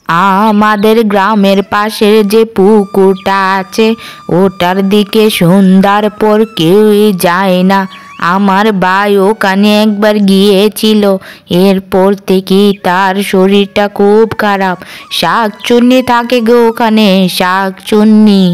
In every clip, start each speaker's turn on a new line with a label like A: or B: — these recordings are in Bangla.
A: আমাদের গ্রামের পাশের যে পুকুরটা আছে ওটার দিকে সন্ধ্যার পর কেউই যায় না। আমার ভাই ওখানে একবার গিয়েছিল, এরপর থেকেই তার শরীরটা খুব খারাপ। শাকচুন্নি থাকে গো ওখানে, শাকচুন্নি।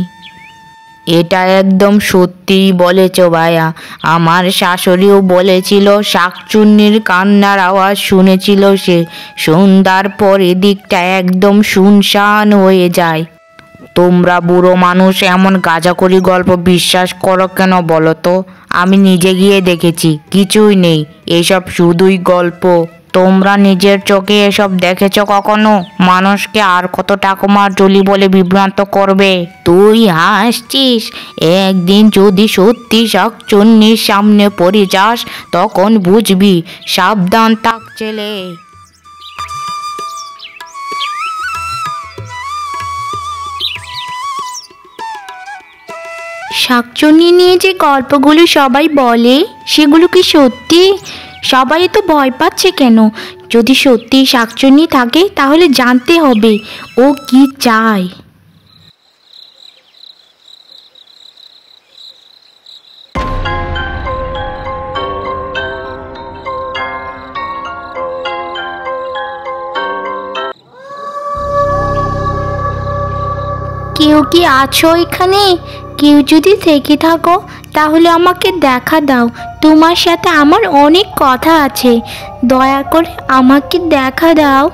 A: এটা একদম সত্যিই বলেছ ভাইয়া। আমার শাশুড়িও বলেছিল শাকচুন্নির কান্নার আওয়াজ শুনেছিল সে। সন্ধ্যার পর এদিকটা একদম শুনশান হয়ে যায়। তোমরা বুড়ো মানুষ এমন গাঁজাখড়ি গল্প বিশ্বাস করো কেন বলো তো? আমি নিজে গিয়ে দেখেছি, কিছুই নেই, এসব শুধুই গল্প। তোমরা নিজের চোখে এসব দেখেছো কখনো? মানুষকে আর কত ঠাকুমার জলি বলে বিভ্রান্ত করবে? তুই হাসছিস? একদিন যদি সত্যি শাকচুন্নির সামনে পড়ে যাস তখন বুঝবি। সাবধান থাক ছেলে।
B: শাকচুন্নি নিয়ে যে গল্পগুলো সবাই বলে সেগুলো কি সত্যি? সবাই তো ভয় পাচ্ছে কেন? যদি সত্যি শাকচুন্নি থাকে তাহলে জানতে হবে ও কি চায়। কেউ কি আছো এখানে? কেউ যদি থেকে থাকো তাহলে আমাকে দেখা দাও। তোমার সাথে আমার অনেক কথা আছে, দয়া করে আমাকে দেখা দাও।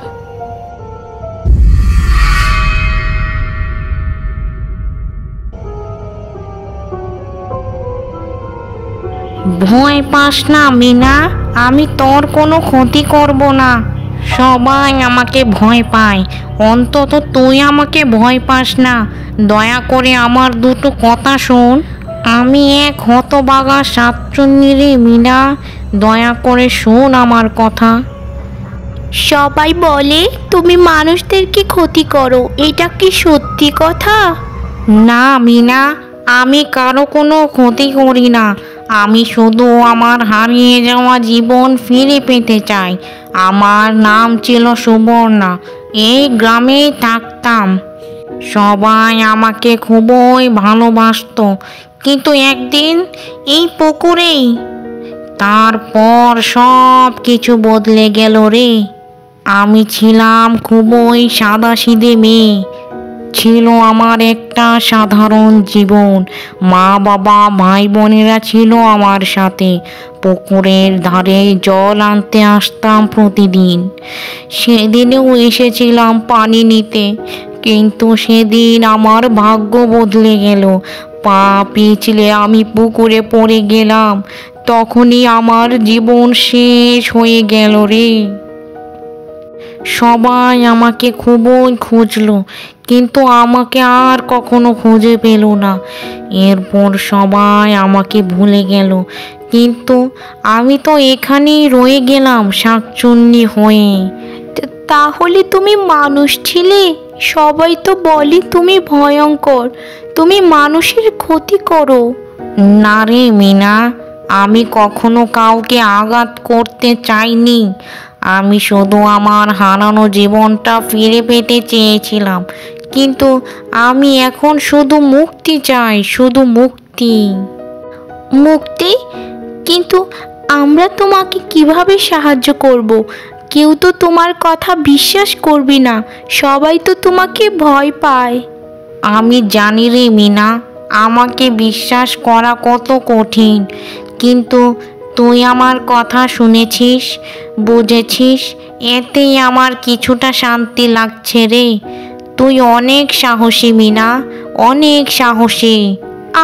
A: ভয় পাস না মিনা, আমি তোর কোনো ক্ষতি করব না। সবাই আমাকে ভয় পায়, অন্তত তুই আমাকে ভয় পাস না। দয়া করে আমার দুটো কথা শোন। আমি এক হতভাগা শাকচুন্নি রে মিনা, দয়া করে শোন আমার কথা।
B: সবাই বলে তুমি মানুষদেরকে ক্ষতি করো, এটা কি সত্যি কথা?
A: না মিনা, আমি কারো কোনো ক্ষতি করি না। আমি শুধু আমার হারিয়ে যাওয়া জীবন ফিরে পেতে চাই। আমার নাম ছিল সুবর্ণা, এই গ্রামেই থাকতাম। সবাই আমাকে খুবই ভালোবাসতো, কিন্তু একদিন এই পুকুরেই, তারপর সব কিছু বদলে গেল রে। আমি ছিলাম খুবই সাদাসিধে মেয়ে, ছিল আমার একটা সাধারণ জীবন। মা বাবা ভাই বোনেরা ছিল আমার সাথে। পুকুরের ধারে জল আনতে আসতাম প্রতিদিন। সেদিনেও এসেছিলাম পানি নিতে, কিন্তু সেদিন আমার ভাগ্য বদলে গেল। পা পিছলে আমি পুকুরে পড়ে গেলাম। তখনই আমার জীবন শেষ হয়ে গেল রে। সবাই আমাকে খুবই খুঁজলো, কিন্তু আমাকে আর কখনো খুঁজে পেল না। এরপর সবাই আমাকে ভুলে গেল, কিন্তু আমি তো এখানেই রয়ে গেলাম শাকচুন্নি হয়ে।
B: তাহলে তুমি মানুষ ছিলে? সবাই তো বলে তুমি ভয়ঙ্কর, তুমি মানুষের ক্ষতি করো।
A: না রে মিনা, আমি কখনো কাউকে আঘাত করতে চাইনি। আমি শুধু আমার হারানো জীবনটা ফিরে পেতে চেয়েছিলাম। কিন্তু আমি এখন শুধু মুক্তি চাই, শুধু মুক্তি।
B: মুক্তি? কিন্তু আমরা তোমাকে কিভাবে সাহায্য করব? কেউ তো তোমার কথা বিশ্বাস করবে না, সবাই তো তোমাকে ভয় পায়।
A: আমি জানি রে মিনা, আমাকে বিশ্বাস করা কত কঠিন, কিন্তু তুই আমার কথা শুনেছিস, বুঝেছিস, এতেই আমার কিছুটা শান্তি লাগছে রে। তুই অনেক সাহসী মিনা, অনেক সাহসী।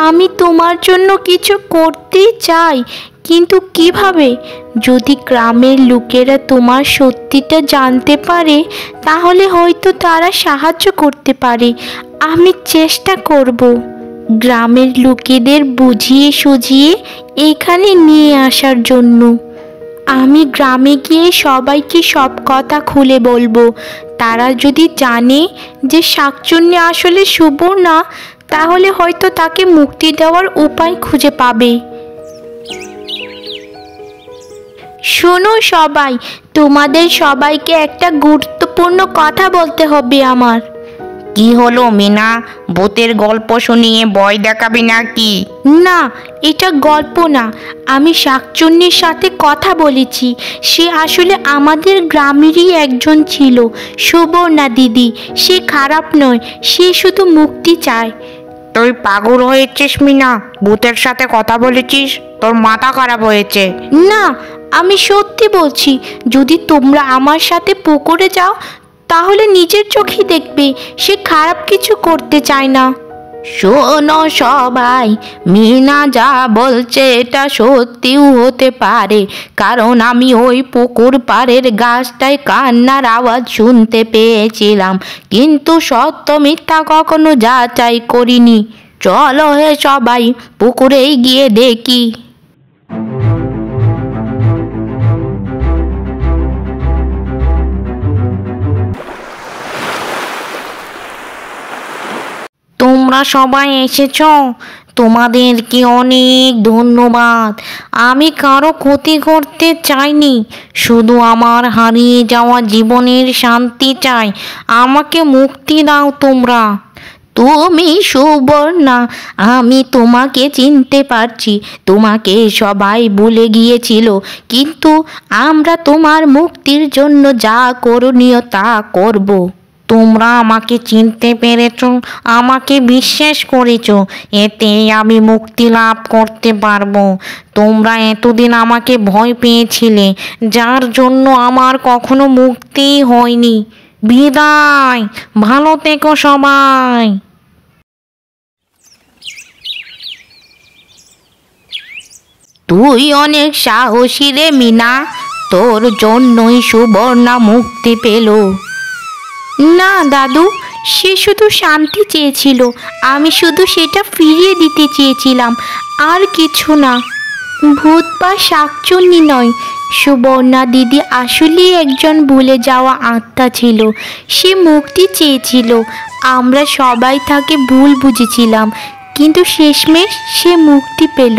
B: আমি তোমার জন্য কিছু করতেই চাই, কিন্তু কিভাবে? যদি গ্রামের লোকেরা তোমার সত্যিটা জানতে পারে তাহলে হয়তো তারা সাহায্য করতে পারে। আমি চেষ্টা করব গ্রামের লোকেদের বুঝিয়ে সুঝিয়ে এখানে নিয়ে আসার জন্য। আমি গ্রামে গিয়ে সবাইকে সব কথা খুলে বলবো। তারা যদি জানে যে শাকচুন্নি আসলে সুবর্ণা, তাহলে হয়তো তাকে মুক্তি দেওয়ার উপায় খুঁজে পাবে। শোনো সবাই, তোমাদের সবাইকে একটা গুরুত্বপূর্ণ কথা বলতে হবে আমার।
A: কি হলো মিনা, ভূতের গল্প শুনিয়ে ভয় দেখাবি নাকি?
B: না, এটা গল্প না, আমি শাকচুন্নির সাথে কথা বলেছি। সে আসলে আমাদের গ্রামেরই একজন ছিল, সুবর্ণা দিদি। সে খারাপ নয়, সে শুধু মুক্তি চায়।
A: তুই পাগল হয়েছিস মিনা? ভূতের সাথে কথা বলেছিস? তোর মাথা খারাপ হয়েছে।
B: না, আমি সত্যি বলছি। যদি তোমরা আমার সাথে পুকুরে যাও তাহলে নিজের চোখে দেখবে সে খারাপ কিছু করতে চায় না।
A: শোনো সবাই, মিনা যা বলছে এটা সত্যিও হতে পারে, কারণ আমি ওই পুকুর পাড়ের গাছটায় কান্নার আওয়াজ শুনতে পেয়েছিলাম, কিন্তু সত্য মিথ্যা কখনো যাচাই করিনি। চলো হে সবাই, পুকুরেই গিয়ে দেখি। তোমরা সবাই এসেছো, তোমাদেরকে অনেক ধন্যবাদ। আমি কারো ক্ষতি করতে চাইনি, শুধু আমার হারিয়ে যাওয়া জীবনের শান্তি চাই। আমাকে মুক্তি দাও তোমরা। তুমি সুবর্ণা, আমি তোমাকে চিনতে পারছি। তোমাকে সবাই ভুলে গিয়েছিল, কিন্তু আমরা তোমার মুক্তির জন্য যা করণীয় তা করব। তোমরা আমাকে চিনতে পেরেছ, আমাকে বিশ্বাস করেছ, এতে আমি মুক্তি লাভ করতে পারবো। তোমরা এতদিন আমাকে ভয় পেয়েছিলে, যার জন্য আমার কখনো মুক্তি হয়নি। বিদায়, ভালো থেকো সবাই। তুই অনেক সাহসী রে মিনা, তোর জন্যই সুবর্ণা মুক্তি পেল।
B: না দাদু, সে শুধু শান্তি চেয়েছিল, আমি শুধু সেটা ফিরিয়ে দিতে চেয়েছিলাম, আর কিছু না। ভূত বা শাকচুন্নি নয়, সুবর্ণা দিদি আসলেই একজন ভুলে যাওয়া আত্মা ছিল। সে মুক্তি চেয়েছিল, আমরা সবাই তাকে ভুল বুঝেছিলাম, কিন্তু শেষমেশ সে মুক্তি পেল।